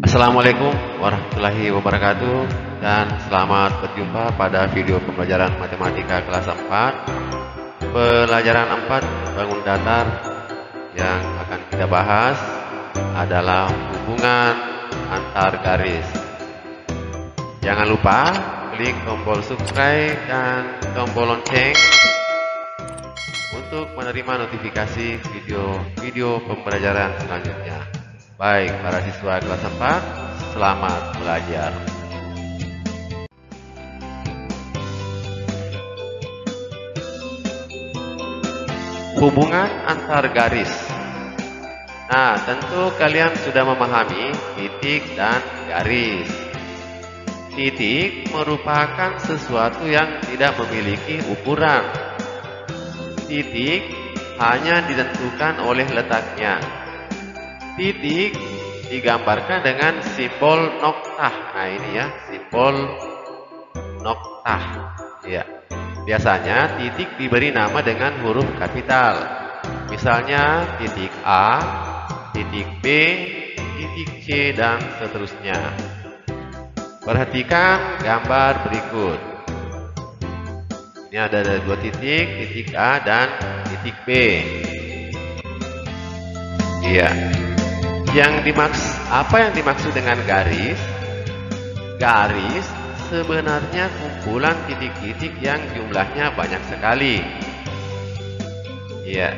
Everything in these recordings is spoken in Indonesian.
Assalamualaikum warahmatullahi wabarakatuh dan selamat berjumpa pada video pembelajaran matematika kelas 4 pelajaran 4 bangun datar. Yang akan kita bahas adalah hubungan antar garis. Jangan lupa klik tombol subscribe dan tombol lonceng untuk menerima notifikasi video-video pembelajaran selanjutnya. Baik, para siswa kelas 4, selamat belajar. Hubungan antar garis. Nah, tentu kalian sudah memahami titik dan garis. Titik merupakan sesuatu yang tidak memiliki ukuran. Titik hanya ditentukan oleh letaknya. Titik digambarkan dengan simbol noktah. Nah, ini ya, simbol noktah. Ya. Biasanya titik diberi nama dengan huruf kapital. Misalnya titik A, titik B, titik C, dan seterusnya. Perhatikan gambar berikut. Ini ada dua titik A dan titik B. Iya. Apa yang dimaksud dengan garis? Garis sebenarnya kumpulan titik-titik yang jumlahnya banyak sekali. Ya,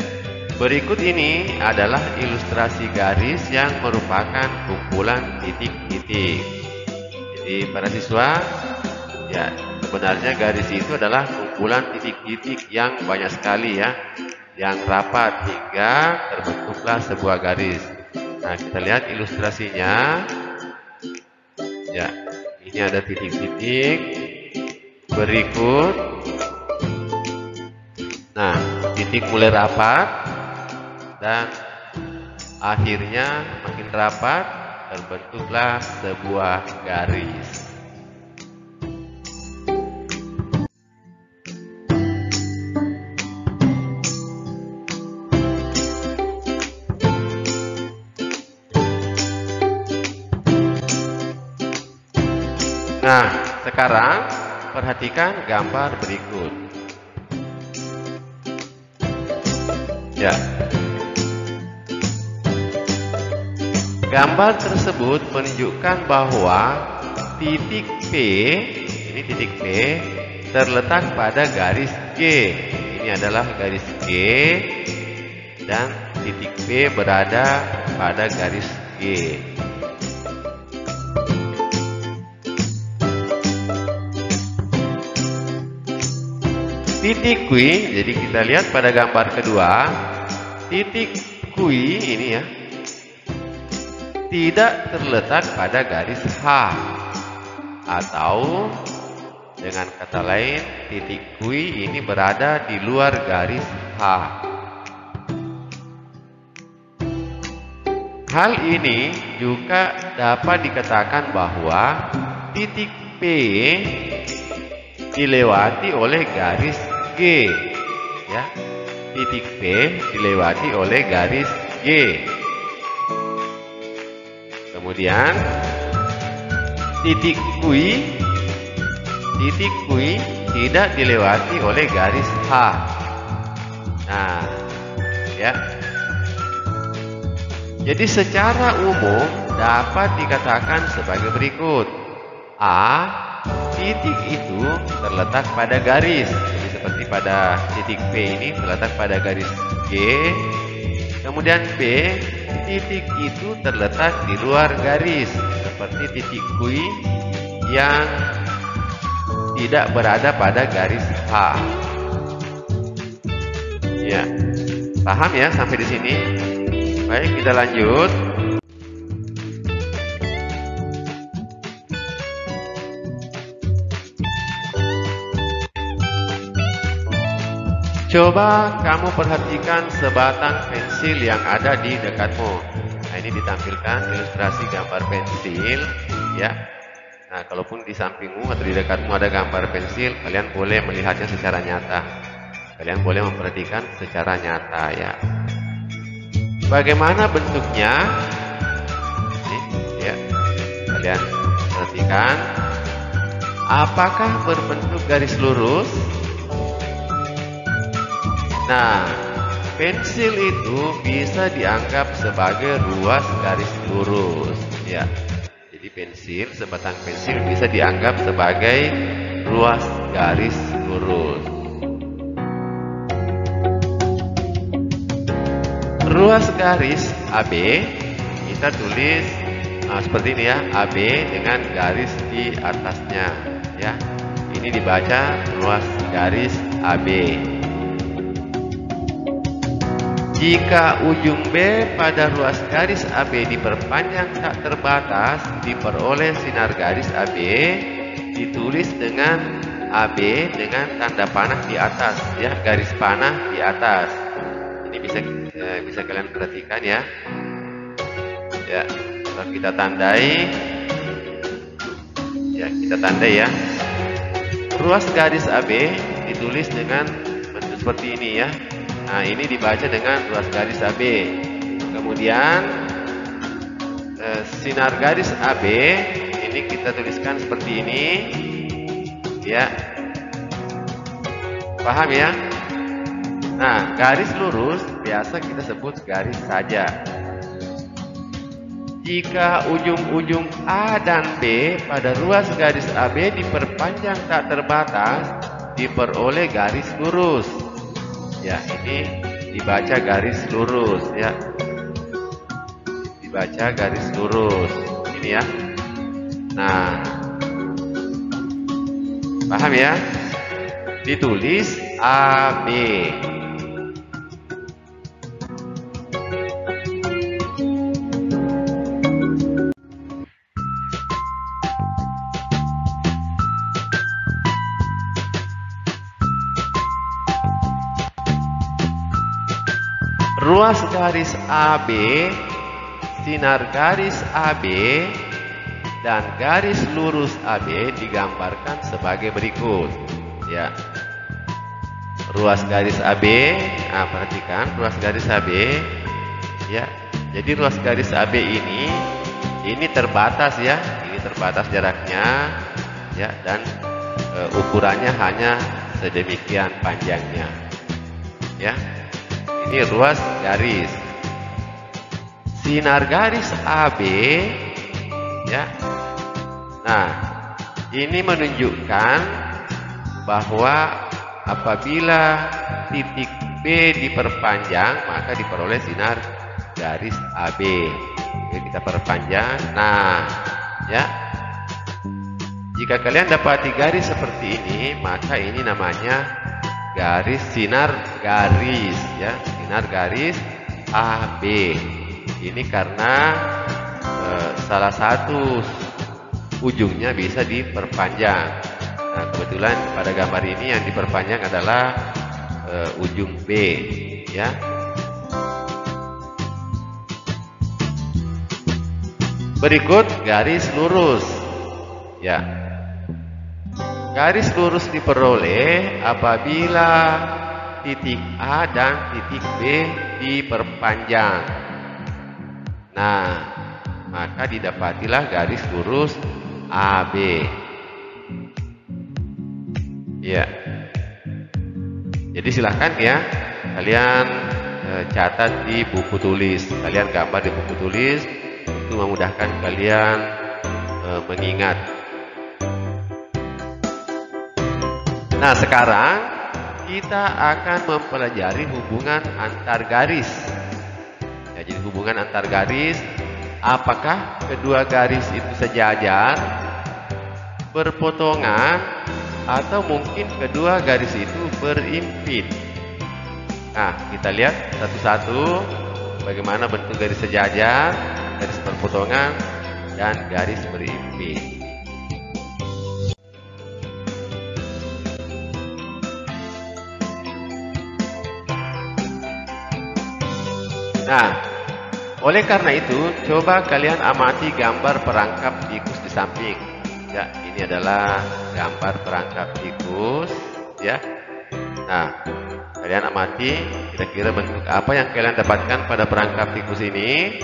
berikut ini adalah ilustrasi garis yang merupakan kumpulan titik-titik. Jadi para siswa, ya sebenarnya garis itu adalah kumpulan titik-titik yang banyak sekali ya, yang rapat hingga terbentuklah sebuah garis. Nah, kita lihat ilustrasinya. Ya, ini ada titik-titik berikut. Nah, titik mulai rapat dan akhirnya makin rapat, terbentuklah sebuah garis. Nah, sekarang perhatikan gambar berikut. Ya. Gambar tersebut menunjukkan bahwa titik P, ini titik P, terletak pada garis G. Ini adalah garis G dan titik P berada pada garis G. Titik Q, jadi kita lihat pada gambar kedua, titik Q ini ya, tidak terletak pada garis H, atau dengan kata lain, titik Q ini berada di luar garis H. Hal ini juga dapat dikatakan bahwa titik P dilewati oleh garis G, ya, titik P dilewati oleh garis G. Kemudian titik Q tidak dilewati oleh garis H. Nah, ya. Jadi secara umum dapat dikatakan sebagai berikut. A, titik itu terletak pada garis. Jadi seperti pada titik P ini terletak pada garis G. Kemudian B, titik itu terletak di luar garis. Seperti titik Q yang tidak berada pada garis H. Ya, paham ya sampai di sini? Baik, kita lanjut. Coba kamu perhatikan sebatang pensil yang ada di dekatmu. Nah, ini ditampilkan ilustrasi gambar pensil, ya. Nah, kalaupun di sampingmu atau di dekatmu ada gambar pensil, kalian boleh melihatnya secara nyata. Kalian boleh memperhatikan secara nyata, ya. Bagaimana bentuknya? Ini, ya. Kalian perhatikan, apakah berbentuk garis lurus? Nah, pensil itu bisa dianggap sebagai ruas garis lurus, ya. Jadi pensil, sebatang pensil bisa dianggap sebagai ruas garis lurus. Ruas garis AB kita tulis seperti ini ya, AB dengan garis di atasnya, ya. Ini dibaca ruas garis AB. Jika ujung B pada ruas garis AB diperpanjang tak terbatas, diperoleh sinar garis AB, ditulis dengan AB dengan tanda panah di atas, ya, garis panah di atas. Ini bisa kalian perhatikan ya. Ya, kalau kita tandai, ya kita tandai ya. Ruas garis AB ditulis dengan bentuk seperti ini ya. Nah, ini dibaca dengan ruas garis AB. Kemudian sinar garis AB ini kita tuliskan seperti ini, ya. Paham ya? Nah, garis lurus biasa kita sebut garis saja. Jika ujung-ujung A dan B pada ruas garis AB diperpanjang tak terbatas, diperoleh garis lurus. Ya, ini dibaca garis lurus ya. Dibaca garis lurus. Ini ya. Nah, paham ya? Ditulis AB. Ruas garis AB, sinar garis AB, dan garis lurus AB digambarkan sebagai berikut. Ya, ruas garis AB. Nah, perhatikan ruas garis AB. Ya, jadi ruas garis AB ini terbatas ya. Ini terbatas jaraknya, ya, dan ukurannya hanya sedemikian panjangnya. Ya. Ini ruas garis. Sinar garis AB, ya. Nah, ini menunjukkan bahwa apabila titik B diperpanjang, maka diperoleh sinar garis AB. Oke, kita perpanjang. Nah, ya. Jika kalian dapati garis seperti ini, maka ini namanya garis sinar garis, ya, sinar garis AB. Ini karena salah satu ujungnya bisa diperpanjang. Nah, kebetulan pada gambar ini yang diperpanjang adalah ujung B, ya. Berikut garis lurus, ya. Garis lurus diperoleh apabila titik A dan titik B diperpanjang. Nah, maka didapatilah garis lurus AB. Ya. Jadi silahkan ya, kalian catat di buku tulis. Kalian gambar di buku tulis, itu memudahkan kalian mengingat. Nah, sekarang kita akan mempelajari hubungan antar garis. Ya, jadi hubungan antar garis, apakah kedua garis itu sejajar, berpotongan, atau mungkin kedua garis itu berimpit. Nah, kita lihat satu-satu bagaimana bentuk garis sejajar, garis berpotongan, dan garis berimpit. Nah, oleh karena itu, coba kalian amati gambar perangkap tikus di samping. Ya, ini adalah gambar perangkap tikus, ya. Nah, kalian amati kira-kira bentuk apa yang kalian dapatkan pada perangkap tikus ini.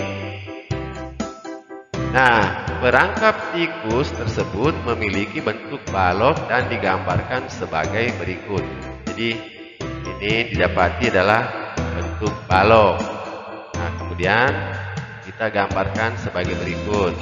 Nah, perangkap tikus tersebut memiliki bentuk balok dan digambarkan sebagai berikut. Jadi ini didapati adalah bentuk balok. Nah, kemudian kita gambarkan sebagai berikut.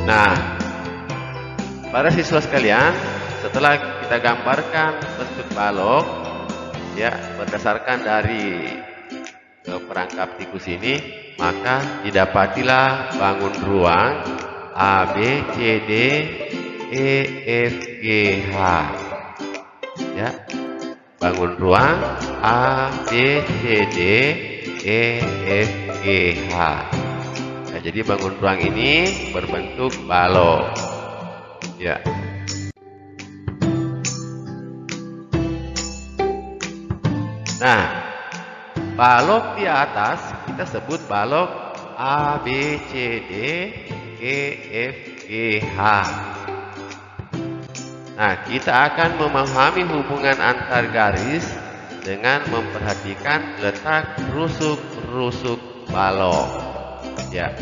Nah, para siswa sekalian, setelah kita gambarkan bentuk balok, ya, berdasarkan dari perangkap tikus ini, maka didapatilah bangun ruang A, B, C, D, E, F, G, H. Ya, bangun ruang A, B, C, D, E, F, G, H. Nah, jadi bangun ruang ini berbentuk balok. Ya. Nah, balok di atas kita sebut balok A, B, C, D, E, F, G, H. Nah, kita akan memahami hubungan antar garis dengan memperhatikan letak rusuk-rusuk balok. Ya.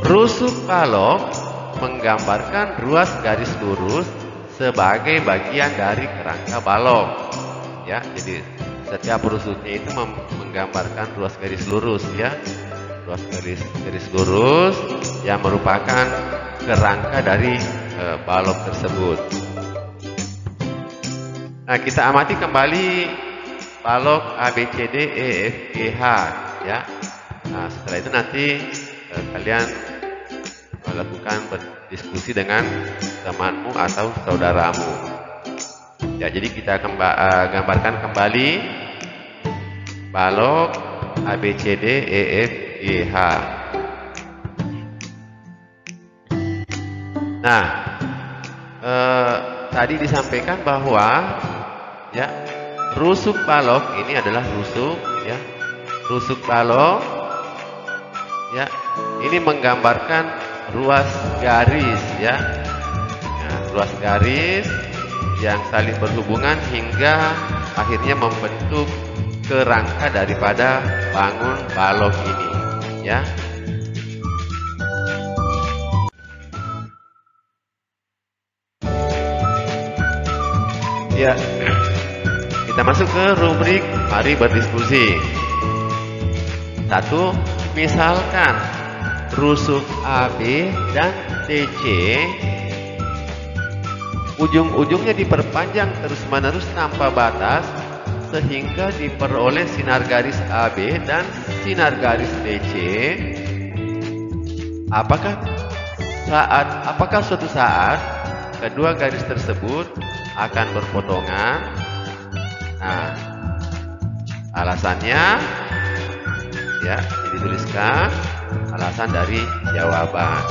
Rusuk balok menggambarkan ruas garis lurus sebagai bagian dari kerangka balok. Ya, jadi setiap rusuknya itu menggambarkan ruas garis lurus, ya. Ruas garis lurus yang merupakan kerangka dari balok tersebut. Nah, kita amati kembali balok A, B, C, D, E, F, G, H, ya. Nah, setelah itu nanti kalian melakukan berdiskusi dengan temanmu atau saudaramu. Ya, jadi kita gambarkan kembali balok A, B, C, D, E, F, G, H. Nah, tadi disampaikan bahwa, ya, rusuk balok ini adalah rusuk, ya. Rusuk balok, ya, ini menggambarkan ruas garis, ya. Nah, ruas garis yang saling berhubungan hingga akhirnya membentuk kerangka daripada bangun balok ini, ya. Ya, kita masuk ke rubrik mari berdiskusi. 1. Misalkan rusuk AB dan DC ujung-ujungnya diperpanjang terus-menerus tanpa batas sehingga diperoleh sinar garis AB dan sinar garis DC. Apakah suatu saat kedua garis tersebut akan berpotongan? Nah, alasannya, ya, dituliskan alasan dari jawaban.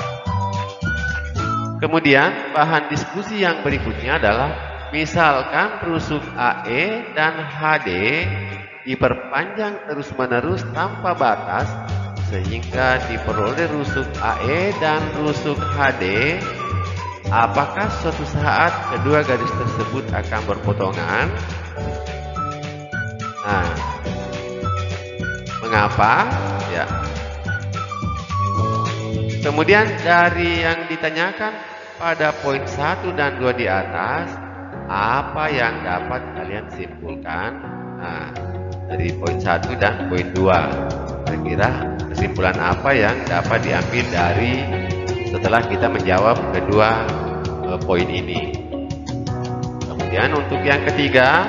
Kemudian bahan diskusi yang berikutnya adalah misalkan rusuk AE dan HD diperpanjang terus-menerus tanpa batas sehingga diperoleh rusuk AE dan rusuk HD. Apakah suatu saat kedua garis tersebut akan berpotongan? Nah, mengapa? Ya. Kemudian dari yang ditanyakan pada poin 1 dan 2 di atas, apa yang dapat kalian simpulkan? Nah, dari poin 1 dan poin 2, kira-kira kesimpulan apa yang dapat diambil dari setelah kita menjawab kedua poin ini? Kemudian untuk yang ketiga,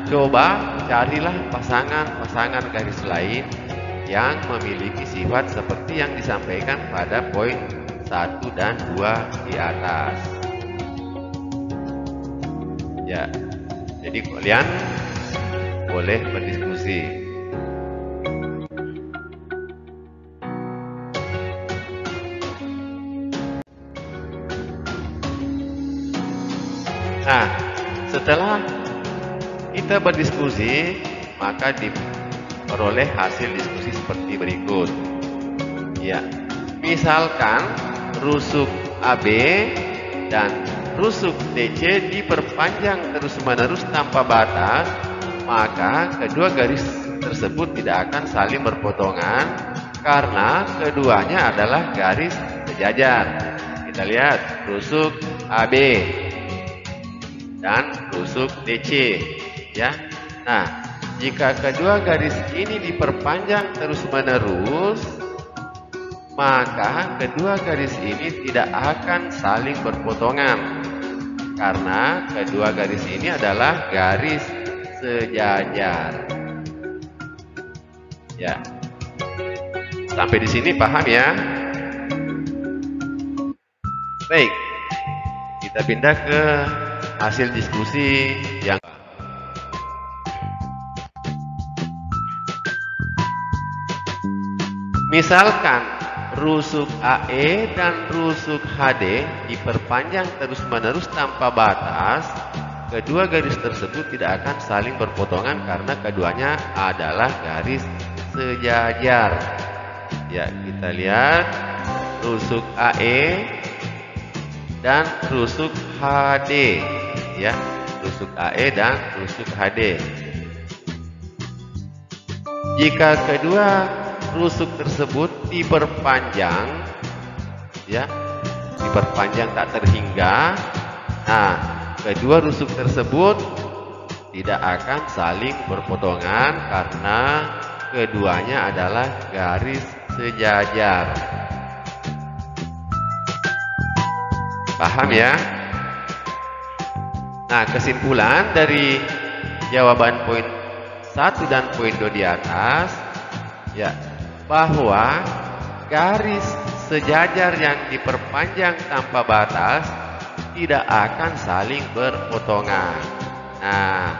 coba carilah pasangan-pasangan garis lain yang memiliki sifat seperti yang disampaikan pada poin 1 dan 2 di atas. Ya, jadi kalian boleh berdiskusi. Nah, setelah kita berdiskusi, maka diperoleh hasil diskusi seperti berikut. Ya, misalkan rusuk AB dan rusuk DC diperpanjang terus-menerus tanpa batas, maka kedua garis tersebut tidak akan saling berpotongan karena keduanya adalah garis sejajar. Kita lihat rusuk AB dan rusuk DC, ya. Nah, jika kedua garis ini diperpanjang terus-menerus, maka kedua garis ini tidak akan saling berpotongan karena kedua garis ini adalah garis sejajar. Ya. Sampai di sini paham ya? Baik. Kita pindah ke hasil diskusi yang misalkan rusuk AE dan rusuk HD diperpanjang terus-menerus tanpa batas, kedua garis tersebut tidak akan saling berpotongan karena keduanya adalah garis sejajar. Ya, kita lihat rusuk AE dan rusuk HD, ya, rusuk AE dan rusuk HD. Jika kedua rusuk tersebut diperpanjang, ya, diperpanjang tak terhingga, nah, kedua rusuk tersebut tidak akan saling berpotongan karena keduanya adalah garis sejajar. Paham ya? Nah, kesimpulan dari jawaban poin 1 dan poin 2 di atas, ya, bahwa garis sejajar yang diperpanjang tanpa batas tidak akan saling berpotongan. Nah,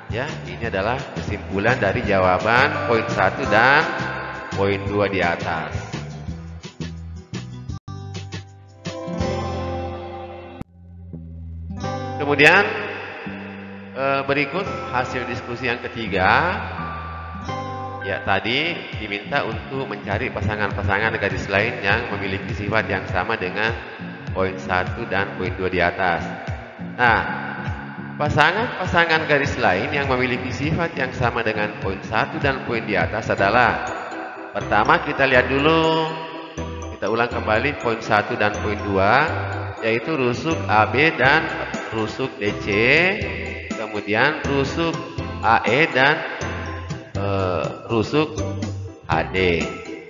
ya, ini adalah kesimpulan dari jawaban poin 1 dan poin 2 di atas. Kemudian berikut hasil diskusi yang ketiga. Ya, tadi diminta untuk mencari pasangan-pasangan garis lain yang memiliki sifat yang sama dengan poin 1 dan poin 2 di atas. Nah, pasangan-pasangan garis lain yang memiliki sifat yang sama dengan poin 1 dan poin di atas adalah, pertama kita lihat dulu, kita ulang kembali poin 1 dan poin 2, yaitu rusuk AB dan rusuk DC, kemudian rusuk AE dan rusuk HD.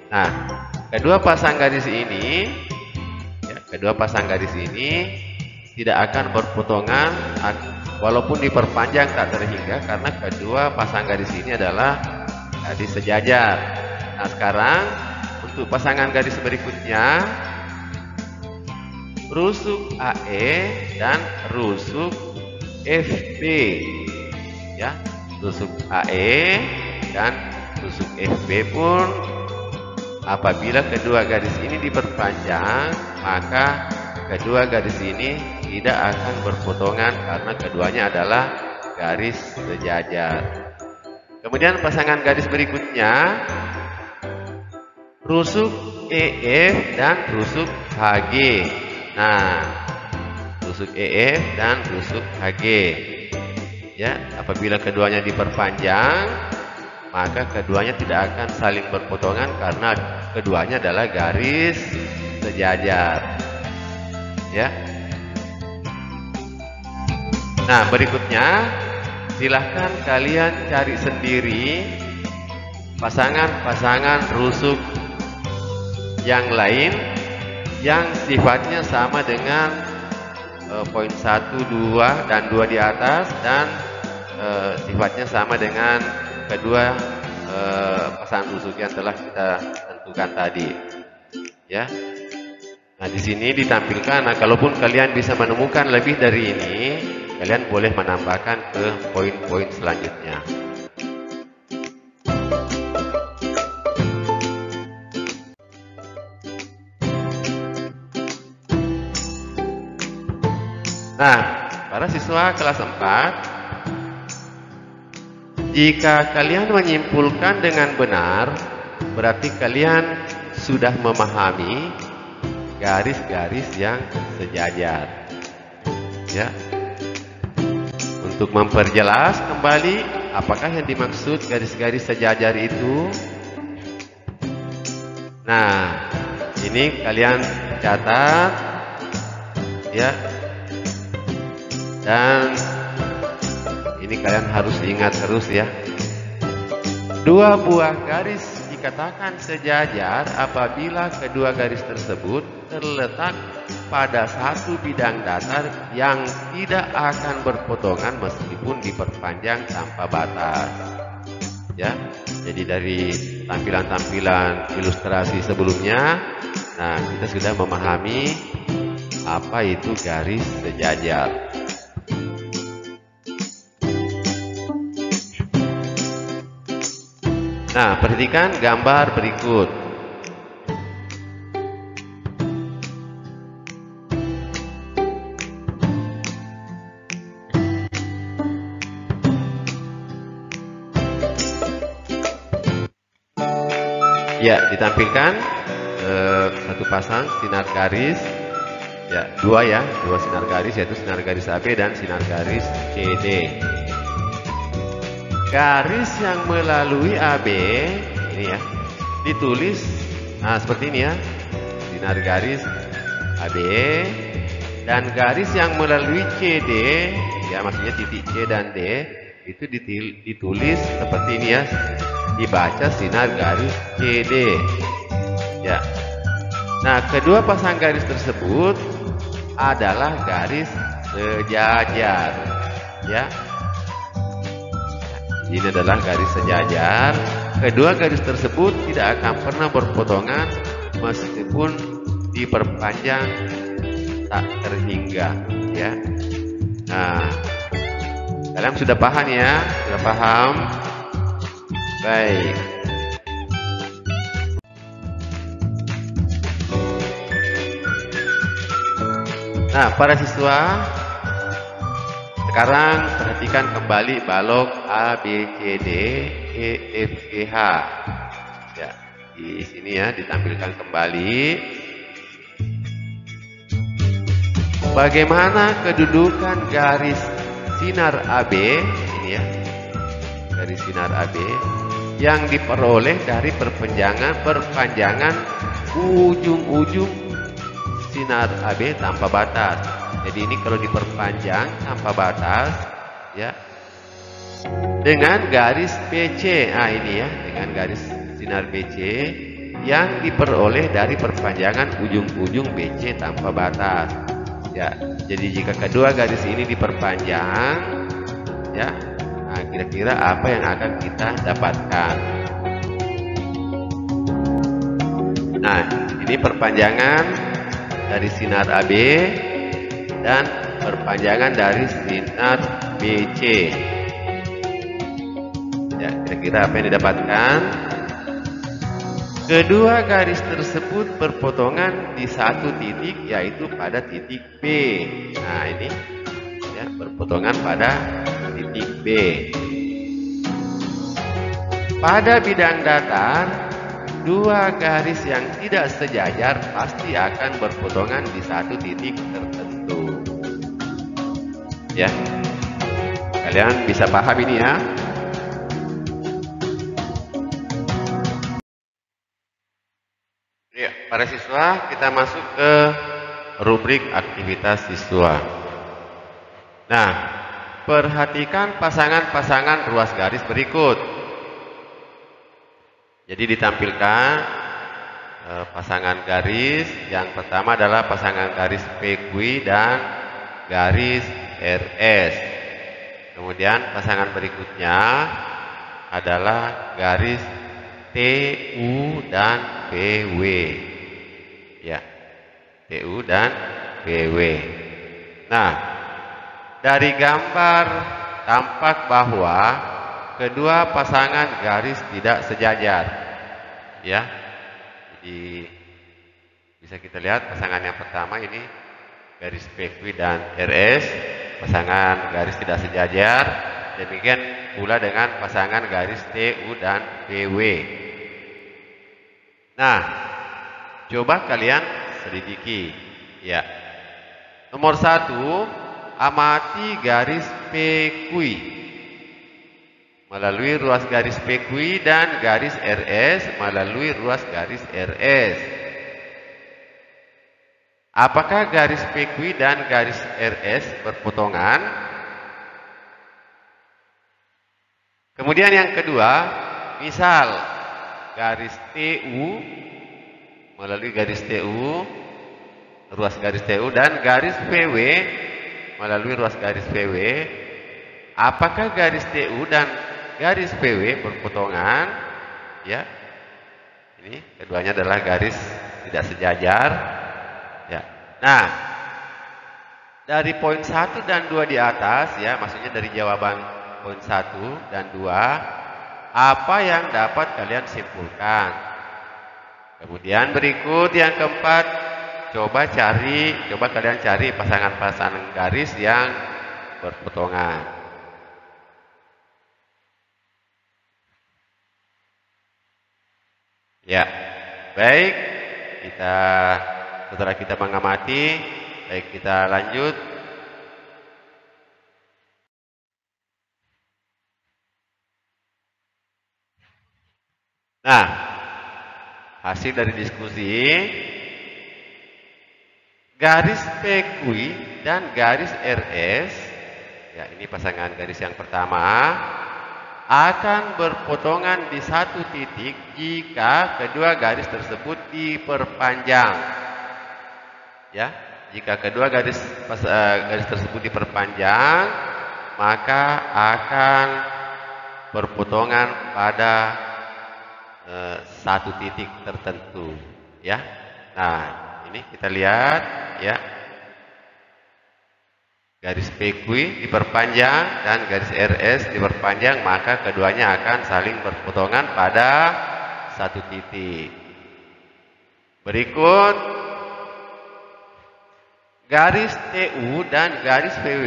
Nah, kedua pasang garis ini, ya, kedua pasang garis ini tidak akan berpotongan walaupun diperpanjang tak terhingga karena kedua pasang garis ini adalah garis sejajar. Nah, sekarang untuk pasangan garis berikutnya, rusuk AE dan rusuk FB, ya, rusuk AE dan rusuk FB pun apabila kedua garis ini diperpanjang, maka kedua garis ini tidak akan berpotongan karena keduanya adalah garis sejajar. Kemudian pasangan garis berikutnya, rusuk EF dan rusuk HG. Nah, rusuk EF dan rusuk HG, ya, apabila keduanya diperpanjang, maka keduanya tidak akan saling berpotongan karena keduanya adalah garis sejajar, ya. Nah, berikutnya silahkan kalian cari sendiri pasangan-pasangan rusuk yang lain yang sifatnya sama dengan poin 1, 2, dan 2 di atas, dan sifatnya sama dengan kedua pasangan rusuk yang telah kita tentukan tadi, ya. Nah, di sini ditampilkan. Nah, kalaupun kalian bisa menemukan lebih dari ini, kalian boleh menambahkan ke poin-poin selanjutnya. Nah, para siswa kelas 4, jika kalian menyimpulkan dengan benar berarti kalian sudah memahami garis-garis yang sejajar. Ya. Untuk memperjelas kembali, apakah yang dimaksud garis-garis sejajar itu? Nah, ini kalian catat, ya. Dan ini kalian harus ingat terus ya. Dua buah garis dikatakan sejajar apabila kedua garis tersebut terletak pada satu bidang datar yang tidak akan berpotongan meskipun diperpanjang tanpa batas. Ya, jadi dari tampilan-tampilan ilustrasi sebelumnya, nah kita sudah memahami apa itu garis sejajar. Nah, perhatikan gambar berikut. Ya, ditampilkan satu pasang sinar garis. Ya, dua sinar garis, yaitu sinar garis AB dan sinar garis CD. Garis yang melalui AB ini ya ditulis, nah seperti ini ya, sinar garis AB, dan garis yang melalui CD, ya maksudnya titik C dan D itu ditulis seperti ini ya, dibaca sinar garis CD. Ya. Nah, kedua pasang garis tersebut adalah garis sejajar. Ya. Ini adalah garis sejajar. Kedua garis tersebut tidak akan pernah berpotongan meskipun diperpanjang tak terhingga. Ya. Nah, kalian sudah paham ya? Sudah paham? Baik. Nah, para siswa, sekarang perhatikan kembali balok A, B, C, D, E, F, G, H. Ya, di sini ya ditampilkan kembali. Bagaimana kedudukan garis sinar AB ini ya, garis sinar AB yang diperoleh dari perpanjangan ujung-ujung sinar AB tanpa batas. Jadi ini kalau diperpanjang tanpa batas, ya, dengan garis BC. Nah ini ya, dengan garis sinar BC yang diperoleh dari perpanjangan ujung-ujung BC tanpa batas. Ya, jadi jika kedua garis ini diperpanjang, ya, nah kira-kira apa yang akan kita dapatkan? Nah, ini perpanjangan dari sinar AB dan perpanjangan dari sinar BC. Ya, kira-kira apa yang didapatkan? Kedua garis tersebut berpotongan di satu titik, yaitu pada titik B. Nah, ini ya, berpotongan pada titik B. Pada bidang datar, dua garis yang tidak sejajar pasti akan berpotongan di satu titik tertentu. Ya, kalian bisa paham ini ya. Ya, para siswa, kita masuk ke rubrik aktivitas siswa. Nah, perhatikan pasangan-pasangan ruas garis berikut. Jadi ditampilkan pasangan garis. Yang pertama adalah pasangan garis PQ dan garis RS. Kemudian pasangan berikutnya adalah garis TU dan PW. Ya, TU dan PW. Nah, dari gambar tampak bahwa kedua pasangan garis tidak sejajar. Ya, jadi bisa kita lihat pasangan yang pertama ini garis PQ dan RS, pasangan garis tidak sejajar. Demikian pula dengan pasangan garis TU dan PW. Nah, coba kalian selidiki. Ya. Nomor 1, amati garis PQI melalui ruas garis PQI dan garis RS melalui ruas garis RS. Apakah garis PQI dan garis RS berpotongan? Kemudian yang kedua, misal garis TU melalui garis TU, ruas garis TU dan garis PW melalui ruas garis PW, apakah garis TU dan garis PW berpotongan? Ya, ini keduanya adalah garis tidak sejajar. Ya, nah dari poin 1 dan 2 di atas, ya, maksudnya dari jawaban poin 1 dan 2, apa yang dapat kalian simpulkan? Kemudian berikut yang keempat, coba kalian cari pasangan-pasangan garis yang berpotongan. Ya, baik, setelah kita mengamati, baik kita lanjut. Nah, hasil dari diskusi, garis PQI dan garis RS, ya ini pasangan garis yang pertama, akan berpotongan di satu titik jika kedua garis tersebut diperpanjang. Ya, jika kedua garis tersebut diperpanjang, maka akan berpotongan pada satu titik tertentu. Ya, nah ini kita lihat, ya. Garis PQI diperpanjang dan garis RS diperpanjang, maka keduanya akan saling berpotongan pada satu titik. Berikut, garis TU dan garis PW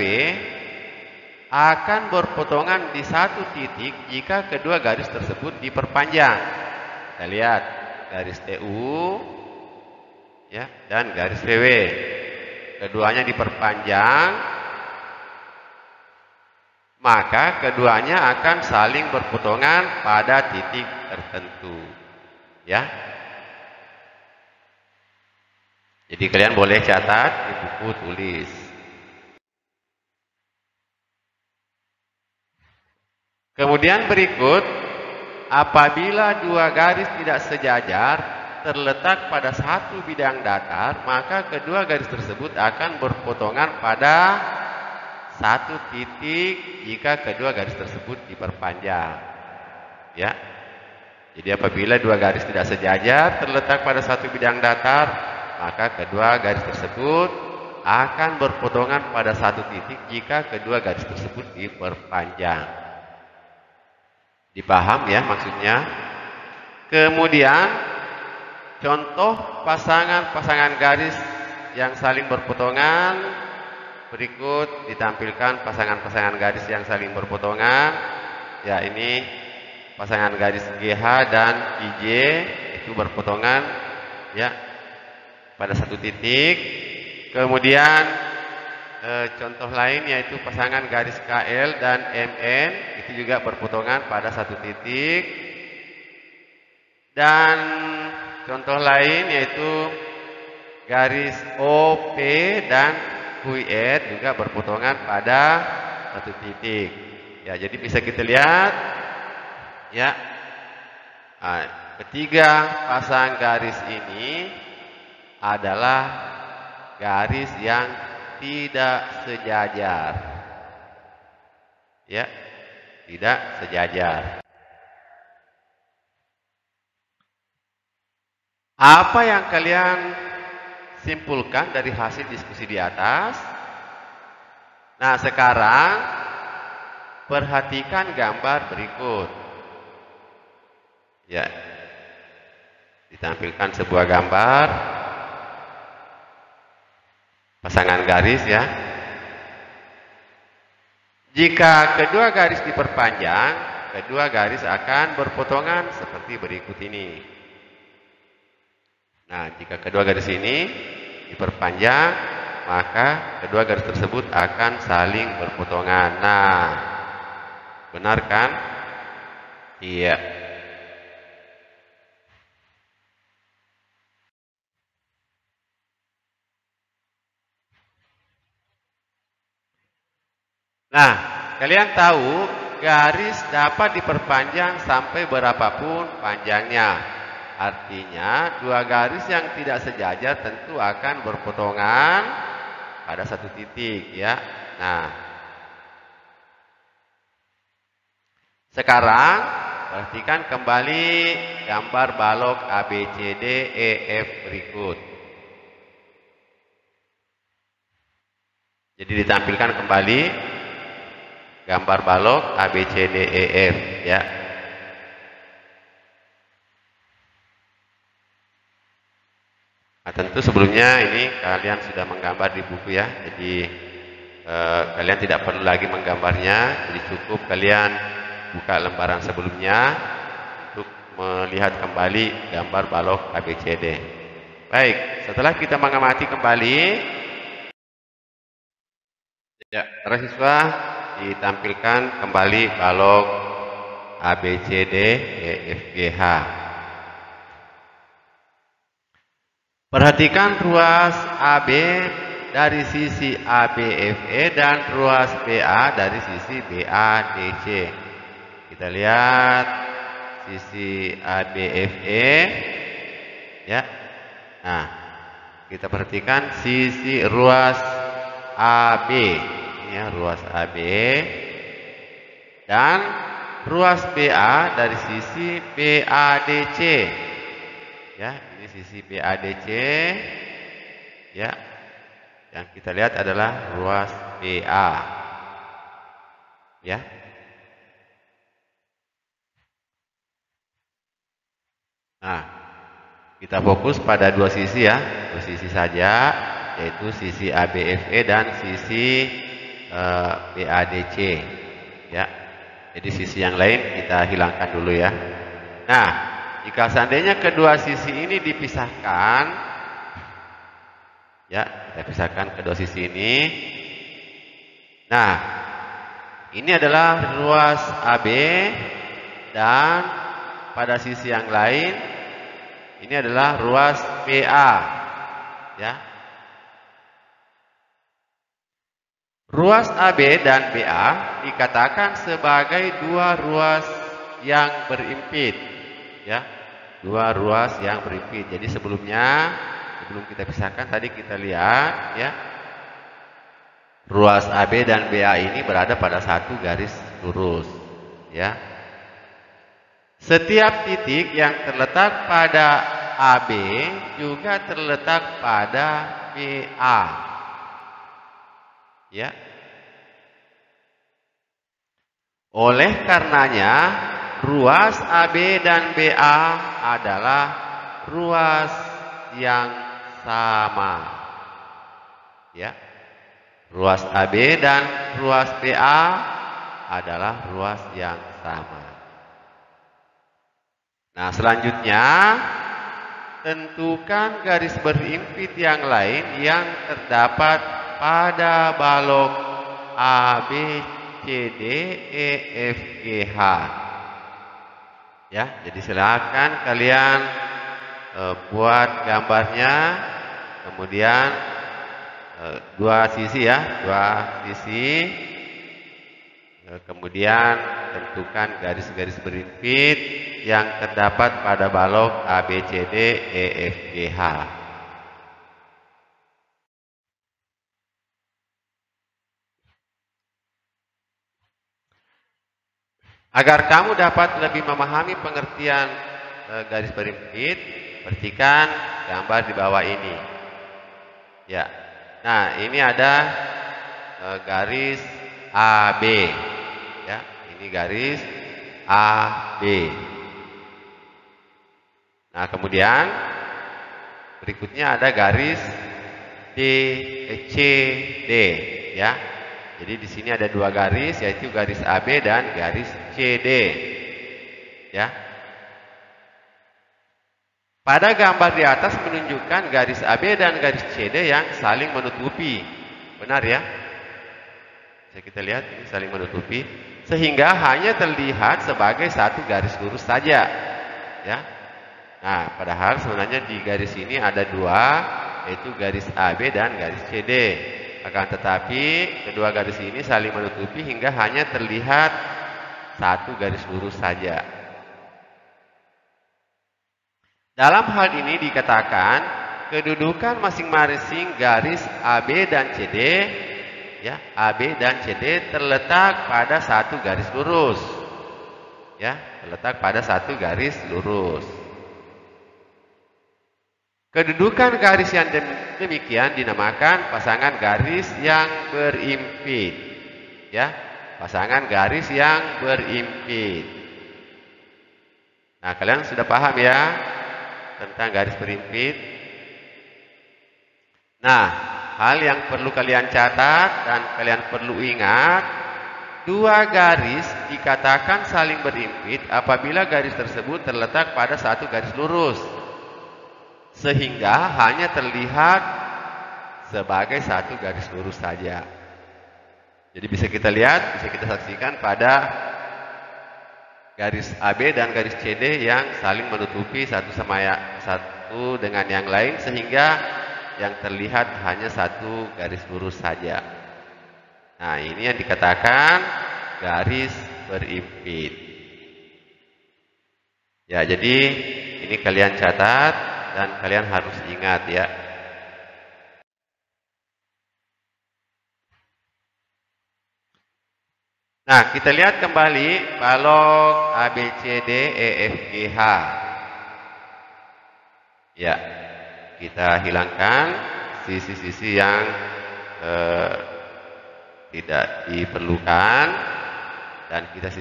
akan berpotongan di satu titik jika kedua garis tersebut diperpanjang. Kita lihat garis TU, ya, dan garis PW. Keduanya diperpanjang, maka keduanya akan saling berpotongan pada titik tertentu. Ya. Jadi kalian boleh catat di buku tulis. Kemudian berikut, apabila dua garis tidak sejajar terletak pada satu bidang datar, maka kedua garis tersebut akan berpotongan pada satu titik jika kedua garis tersebut diperpanjang. Ya. Jadi apabila dua garis tidak sejajar terletak pada satu bidang datar, maka kedua garis tersebut akan berpotongan pada satu titik jika kedua garis tersebut diperpanjang. Dipaham ya maksudnya? Kemudian contoh pasangan-pasangan garis yang saling berpotongan. Berikut ditampilkan pasangan-pasangan garis yang saling berpotongan. Ya, ini pasangan garis GH dan IJ itu berpotongan, ya, pada satu titik. Kemudian contoh lain yaitu pasangan garis KL dan MN itu juga berpotongan pada satu titik. Dan contoh lain yaitu garis OP dan QR juga berpotongan pada satu titik. Ya, jadi bisa kita lihat, ya, ketiga pasang garis ini adalah garis yang tidak sejajar. Ya, tidak sejajar. Apa yang kalian simpulkan dari hasil diskusi di atas? Nah, sekarang perhatikan gambar berikut. Ya, ditampilkan sebuah gambar pasangan garis, ya. Jika kedua garis diperpanjang, kedua garis akan berpotongan seperti berikut ini. Nah, jika kedua garis ini diperpanjang, maka kedua garis tersebut akan saling berpotongan. Nah, benar kan? Iya. Nah, kalian tahu garis dapat diperpanjang sampai berapapun panjangnya. Artinya, dua garis yang tidak sejajar tentu akan berpotongan pada satu titik, ya. Nah, sekarang perhatikan kembali gambar balok ABCDEF berikut. Jadi ditampilkan kembali gambar balok ABCDEF, ya. Nah, tentu sebelumnya ini kalian sudah menggambar di buku, ya. Jadi kalian tidak perlu lagi menggambarnya. Jadi cukup kalian buka lembaran sebelumnya untuk melihat kembali gambar balok ABCD. Baik, setelah kita mengamati kembali, ya, para siswa ditampilkan kembali balok ABCDEFGH. Perhatikan ruas AB dari sisi ABFE dan ruas BA dari sisi BADC. Kita lihat sisi ABFE, ya. Nah, kita perhatikan sisi ruas AB, ya, ruas AB dan ruas BA dari sisi BADC, ya. Ini sisi BADC, ya. Yang kita lihat adalah ruas BA, ya. Nah, kita fokus pada dua sisi, ya, dua sisi saja, yaitu sisi ABFE dan sisi BADC, ya. Jadi sisi yang lain kita hilangkan dulu, ya. Nah, jika seandainya kedua sisi ini dipisahkan, ya, kita pisahkan kedua sisi ini. Nah, ini adalah ruas AB dan pada sisi yang lain ini adalah ruas BA, ya. Ruas AB dan BA dikatakan sebagai dua ruas yang berimpit, ya. Dua ruas yang berimpit. Jadi sebelum kita pisahkan tadi kita lihat, ya, ruas AB dan BA ini berada pada satu garis lurus, ya. Setiap titik yang terletak pada AB juga terletak pada BA, ya. Oleh karenanya, ruas AB dan BA adalah ruas yang sama, ya. Ruas AB dan ruas BA adalah ruas yang sama. Nah, selanjutnya tentukan garis berimpit yang lain yang terdapat pada balok ABCDEFGH, ya. Jadi silakan kalian buat gambarnya, kemudian dua sisi, ya, dua sisi, kemudian tentukan garis-garis berimpit yang terdapat pada balok ABCDEFGH. Agar kamu dapat lebih memahami pengertian garis berimpit, perhatikan gambar di bawah ini, ya. Nah, ini ada garis AB, ya. Ini garis AB. Nah, kemudian berikutnya ada garis CD, ya. Jadi di sini ada dua garis, yaitu garis AB dan garis CD, ya. Pada gambar di atas menunjukkan garis AB dan garis CD yang saling menutupi. Benar ya? Bisa kita lihat ini saling menutupi. Sehingga hanya terlihat sebagai satu garis lurus saja. Ya. Nah, padahal sebenarnya di garis ini ada dua, yaitu garis AB dan garis CD. Akan tetapi kedua garis ini saling menutupi hingga hanya terlihat satu garis lurus saja. Dalam hal ini dikatakan kedudukan masing-masing garis AB dan CD, ya, AB dan CD terletak pada satu garis lurus, ya, terletak pada satu garis lurus. Kedudukan garis yang demikian dinamakan pasangan garis yang berimpit, ya, pasangan garis yang berimpit. Nah, kalian sudah paham ya tentang garis berimpit. Nah, hal yang perlu kalian catat dan kalian perlu ingat, dua garis dikatakan saling berimpit apabila garis tersebut terletak pada satu garis lurus, sehingga hanya terlihat sebagai satu garis lurus saja. Jadi bisa kita lihat, bisa kita saksikan pada garis AB dan garis CD yang saling menutupi satu dengan yang lain, sehingga yang terlihat hanya satu garis lurus saja. Nah, ini yang dikatakan garis berimpit. Ya, jadi ini kalian catat dan kalian harus ingat ya. Nah, kita lihat kembali balok ABCD EFGH. Ya, kita hilangkan sisi-sisi yang tidak diperlukan dan kita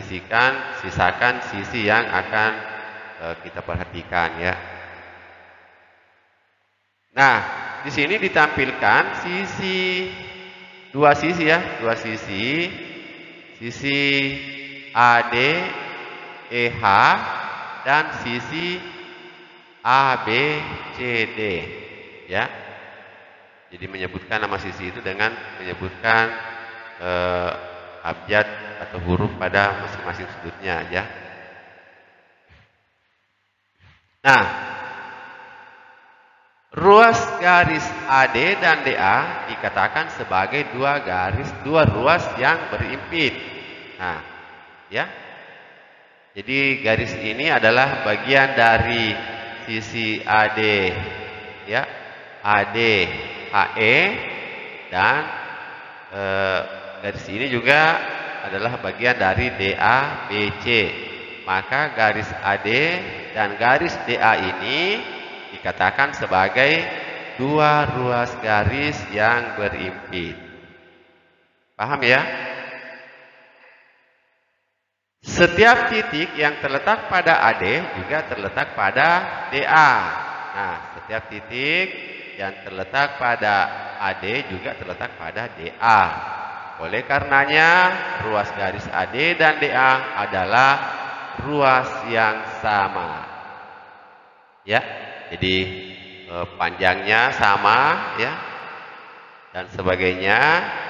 sisakan sisi yang akan kita perhatikan ya. Nah, di sini ditampilkan dua sisi ya, sisi AD EH dan sisi ABCD ya. Jadi menyebutkan nama sisi itu dengan menyebutkan abjad atau huruf pada masing-masing sudutnya ya. Nah, ruas garis AD dan DA dikatakan sebagai dua ruas yang berimpit. Nah, ya. Jadi garis ini adalah bagian dari sisi AD ya, AD HE, dan garis ini juga adalah bagian dari DA BC. Maka garis AD dan garis DA ini dikatakan sebagai dua ruas garis yang berimpit. Paham ya? Setiap titik yang terletak pada AD juga terletak pada DA. Nah, setiap titik yang terletak pada AD juga terletak pada DA. Oleh karenanya, ruas garis AD dan DA adalah ruas yang sama. Ya, jadi panjangnya sama ya dan sebagainya.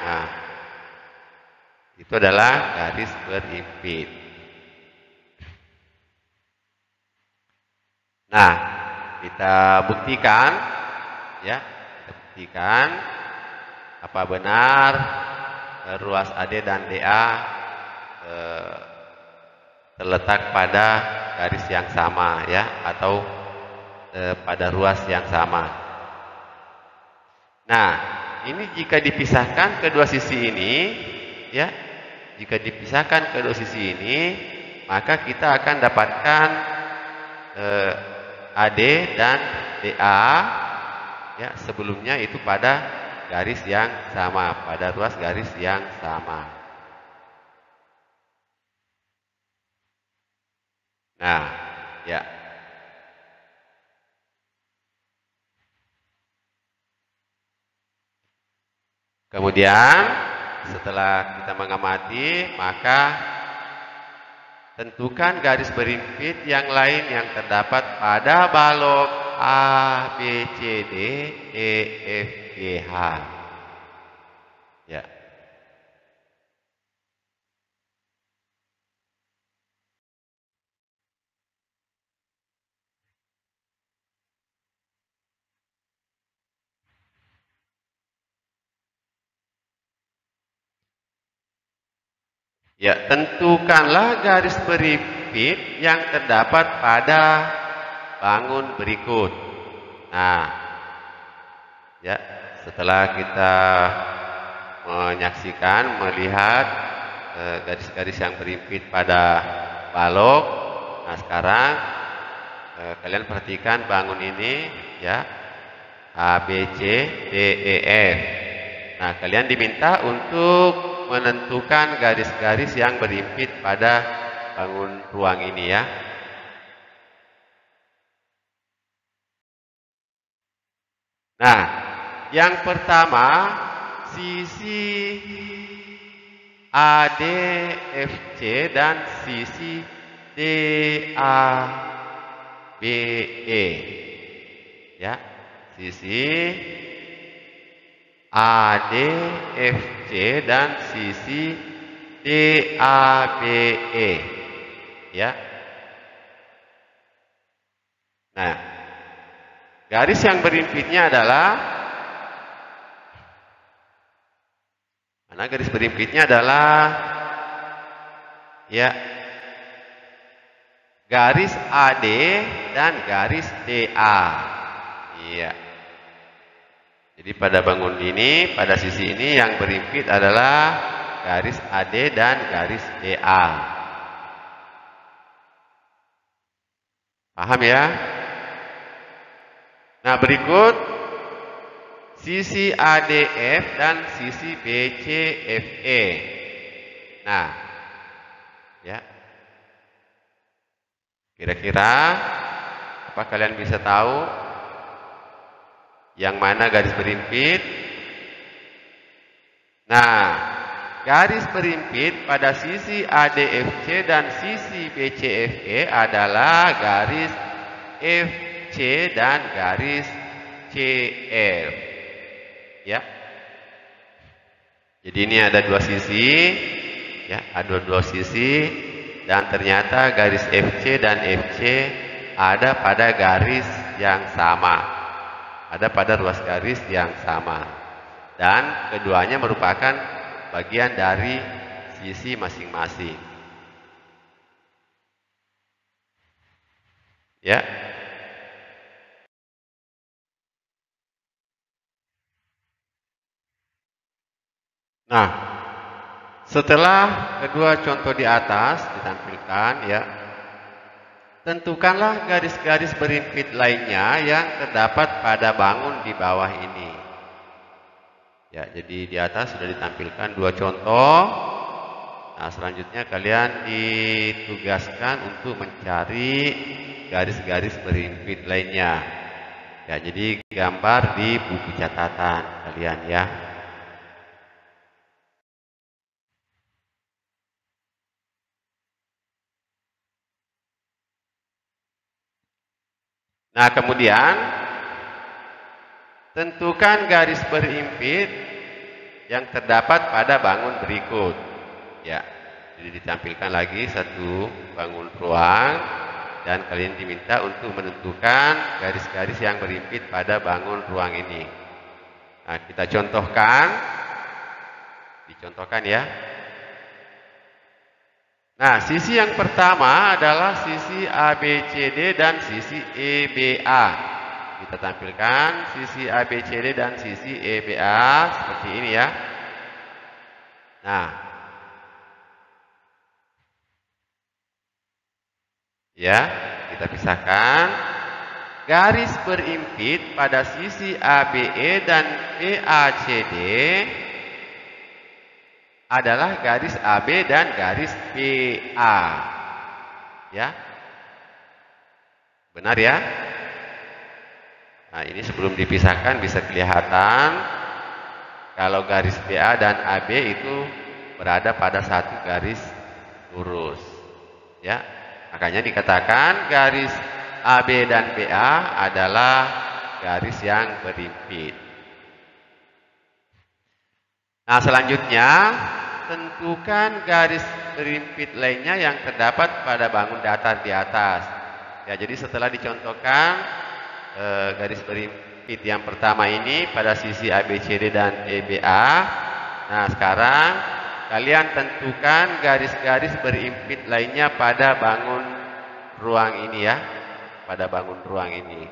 Nah, itu adalah garis berimpit. Nah, kita buktikan ya, apa benar ruas AD dan DA terletak pada garis yang sama ya, atau pada ruas yang sama. Nah, ini jika dipisahkan kedua sisi ini ya, jika dipisahkan kedua sisi ini, maka kita akan dapatkan AD dan DA ya, sebelumnya itu pada garis yang sama, pada ruas garis yang sama. Nah, ya. Kemudian setelah kita mengamati, maka tentukan garis berimpit yang lain yang terdapat pada balok A, B, C, D, E, F, G, H. Ya. Ya, tentukanlah garis berimpit yang terdapat pada bangun berikut. Nah, ya, setelah kita menyaksikan, melihat garis-garis yang berimpit pada balok. Nah, sekarang kalian perhatikan bangun ini, ya, A, B, C, D, E, F. Nah, kalian diminta untuk menentukan garis-garis yang berimpit pada bangun ruang ini, ya. Nah, yang pertama, sisi ADFC dan sisi DABE. Ya, sisi ADFC dan sisi DABE. Ya. Nah, garis yang berimpitnya adalah garis berimpitnya adalah, ya, garis AD dan garis DA. Iya. Jadi pada bangun ini, pada sisi ini yang berimpit adalah garis AD dan garis DA. Paham, ya? Nah, berikut sisi ADF dan sisi BCFE. Nah, ya. Kira-kira apa kalian bisa tahu yang mana garis berimpit? Nah, garis berimpit pada sisi ADFC dan sisi BCFE adalah garis FC dan garis CF. Ya. Jadi ini ada dua sisi, ya, ada dua sisi, dan ternyata garis FC dan FC ada pada garis yang sama, ada pada ruas garis yang sama, dan keduanya merupakan bagian dari sisi masing-masing. Ya. Nah, setelah kedua contoh di atas ditampilkan, ya, tentukanlah garis-garis berimpit lainnya yang terdapat pada bangun di bawah ini. Ya, jadi di atas sudah ditampilkan dua contoh. Nah, selanjutnya kalian ditugaskan untuk mencari garis-garis berimpit lainnya. Ya, jadi gambar di buku catatan kalian, ya. Nah, kemudian tentukan garis berimpit yang terdapat pada bangun berikut. Ya, jadi ditampilkan lagi satu bangun ruang dan kalian diminta untuk menentukan garis-garis yang berimpit pada bangun ruang ini. Nah, kita contohkan, dicontohkan, ya. Nah, sisi yang pertama adalah sisi ABCD dan sisi EBA. Kita tampilkan sisi ABCD dan sisi EBA seperti ini, ya. Nah, ya, kita pisahkan. Garis berimpit pada sisi ABE dan BACD adalah garis AB dan garis BA. Ya. Benar, ya? Nah, ini sebelum dipisahkan bisa kelihatan kalau garis BA dan AB itu berada pada satu garis lurus. Ya. Makanya dikatakan garis AB dan BA adalah garis yang berimpit. Nah, selanjutnya tentukan garis berimpit lainnya yang terdapat pada bangun datar di atas. Ya, jadi setelah dicontohkan garis berimpit yang pertama ini pada sisi ABCD dan EBA. Nah, sekarang kalian tentukan garis-garis berimpit lainnya pada bangun ruang ini ya. Pada bangun ruang ini.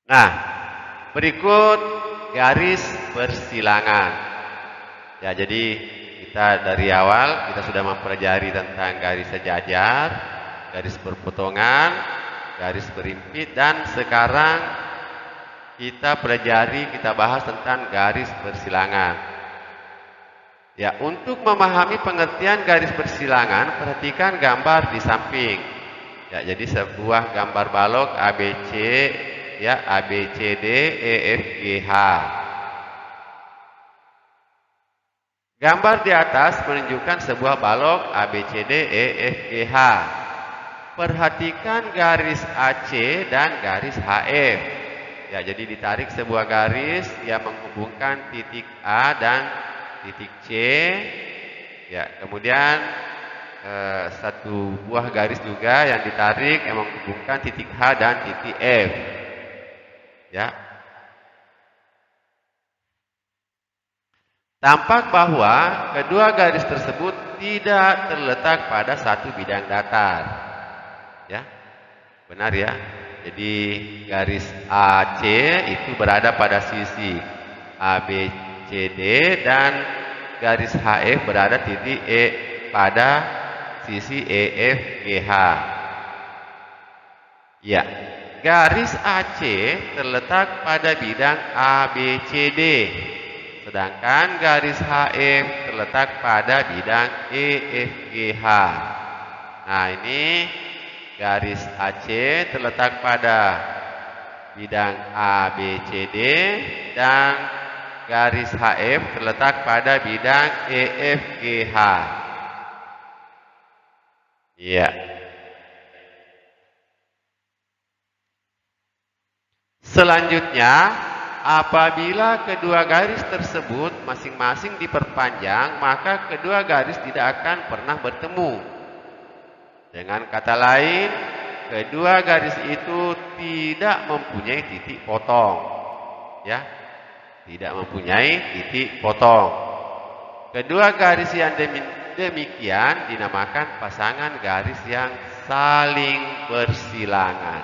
Nah, berikut garis bersilangan. Ya, jadi kita dari awal kita sudah mempelajari tentang garis sejajar, garis berpotongan, garis berimpit, dan sekarang kita pelajari, kita bahas tentang garis bersilangan. Ya, untuk memahami pengertian garis bersilangan, perhatikan gambar di samping. Ya, jadi sebuah gambar balok ABC, ya, ABCD, EFGH. Gambar di atas menunjukkan sebuah balok ABCD, EFGH. Perhatikan garis AC dan garis HF. Ya, jadi ditarik sebuah garis yang menghubungkan titik A dan titik C. Ya, kemudian satu buah garis juga yang ditarik yang menghubungkan titik H dan titik F. Ya. Tampak bahwa kedua garis tersebut tidak terletak pada satu bidang datar. Ya. Benar ya. Jadi garis AC itu berada pada sisi ABCD dan garis HF berada titik E pada sisi EFGH. Ya. Garis AC terletak pada bidang ABCD, sedangkan garis HF terletak pada bidang EFGH. Nah, ini garis AC terletak pada bidang ABCD dan garis HF terletak pada bidang EFGH. Iya. Selanjutnya, apabila kedua garis tersebut masing-masing diperpanjang, maka kedua garis tidak akan pernah bertemu. Dengan kata lain, kedua garis itu tidak mempunyai titik potong. Ya, tidak mempunyai titik potong. Kedua garis yang demikian dinamakan pasangan garis yang saling bersilangan.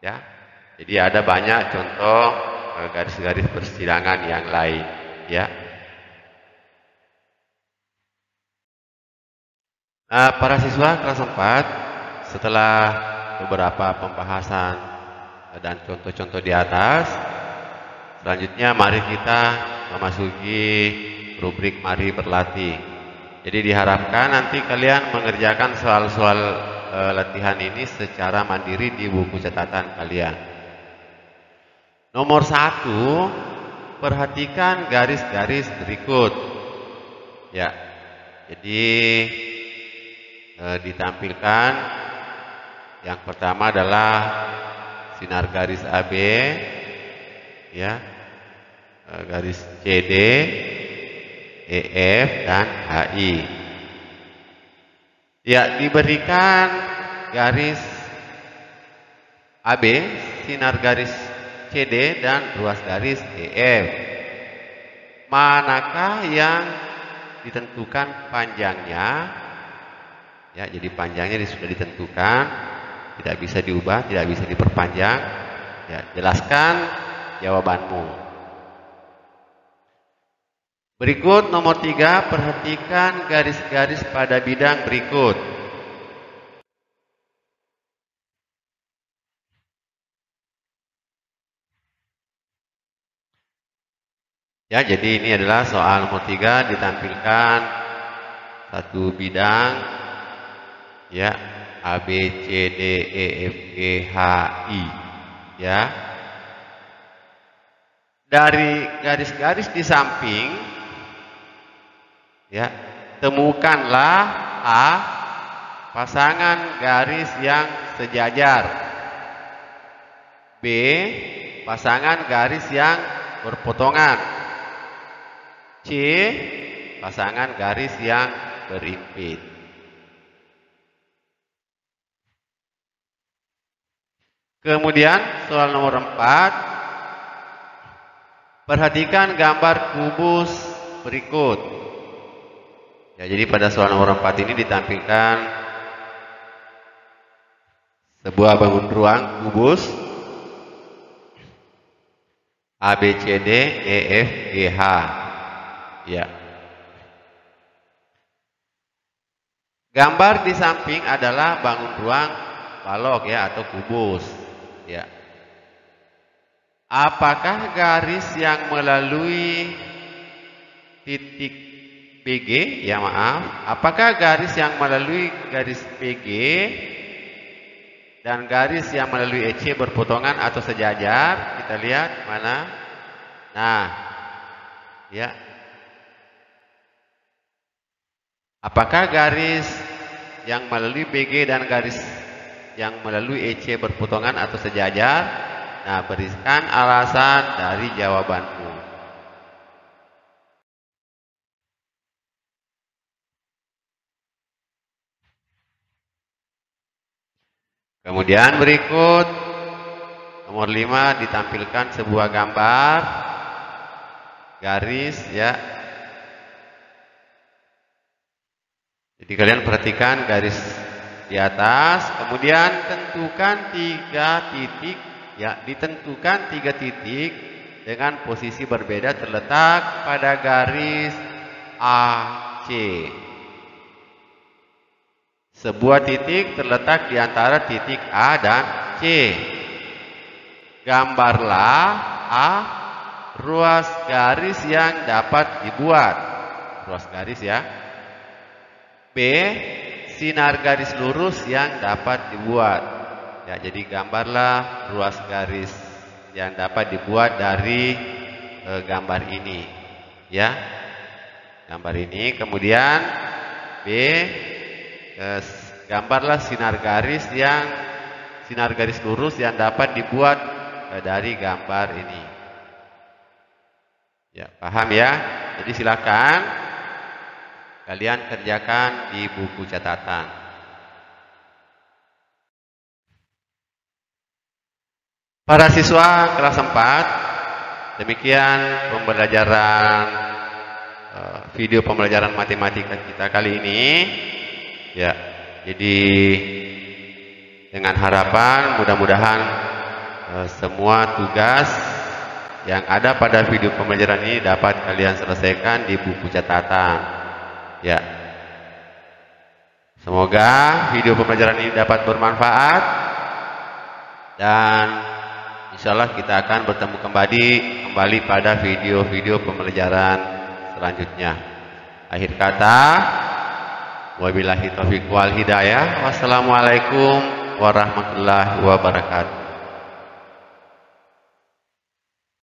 Ya. Jadi ada banyak contoh garis-garis bersilangan yang lain, ya. Nah, para siswa kelas 4, setelah beberapa pembahasan dan contoh-contoh di atas, selanjutnya mari kita memasuki rubrik mari berlatih. Jadi diharapkan nanti kalian mengerjakan soal-soal latihan ini secara mandiri di buku catatan kalian. Nomor 1, perhatikan garis-garis berikut. Ya, jadi ditampilkan yang pertama adalah sinar garis AB, ya, garis CD, EF dan HI. Ya, diberikan garis AB, sinar garis CD dan ruas garis EF. Manakah yang ditentukan panjangnya? Ya, jadi panjangnya sudah ditentukan, tidak bisa diubah, tidak bisa diperpanjang. Ya, jelaskan jawabanmu. Berikut nomor 3, perhatikan garis-garis pada bidang berikut. Ya, jadi ini adalah soal nomor 3, ditampilkan satu bidang, ya, A, B, C, D, E, F, G, H, I, ya. Dari garis-garis di samping Ya, temukanlah A. pasangan garis yang sejajar. B. pasangan garis yang berpotongan. C. pasangan garis yang berimpit. Kemudian soal nomor 4. Perhatikan gambar kubus berikut. Ya, jadi pada soal nomor 4 ini ditampilkan sebuah bangun ruang kubus A, B, C, D, E, F, G, H. Ya. Gambar di samping adalah bangun ruang balok ya atau kubus. Ya. Apakah garis yang melalui titik PG, ya maaf, apakah garis yang melalui garis PG dan garis yang melalui EC berpotongan atau sejajar? Kita lihat mana. Nah, ya. Apakah garis yang melalui PG dan garis yang melalui EC berpotongan atau sejajar? Nah, berikan alasan dari jawabanmu. Kemudian berikut nomor 5 ditampilkan sebuah gambar garis ya. Jadi kalian perhatikan garis di atas, kemudian tentukan 3 titik ya, ditentukan 3 titik dengan posisi berbeda terletak pada garis AC. Sebuah titik terletak di antara titik A dan C. Gambarlah A. ruas garis yang dapat dibuat. Ruas garis ya. B. sinar garis lurus yang dapat dibuat. Ya, jadi gambarlah ruas garis yang dapat dibuat dari gambar ini. Ya. Gambar ini. Kemudian B. gambarlah sinar garis lurus yang dapat dibuat dari gambar ini. Ya, paham ya? Jadi silakan kalian kerjakan di buku catatan. Para siswa kelas 4, demikian pembelajaran video pembelajaran matematika kita kali ini. Ya, jadi dengan harapan mudah-mudahan semua tugas yang ada pada video pembelajaran ini dapat kalian selesaikan di buku catatan. Ya. Semoga video pembelajaran ini dapat bermanfaat dan insya Allah kita akan bertemu kembali pada video-video pembelajaran selanjutnya. Akhir kata, wabillahi taufiq wal hidayah. Wassalamualaikum warahmatullahi wabarakatuh.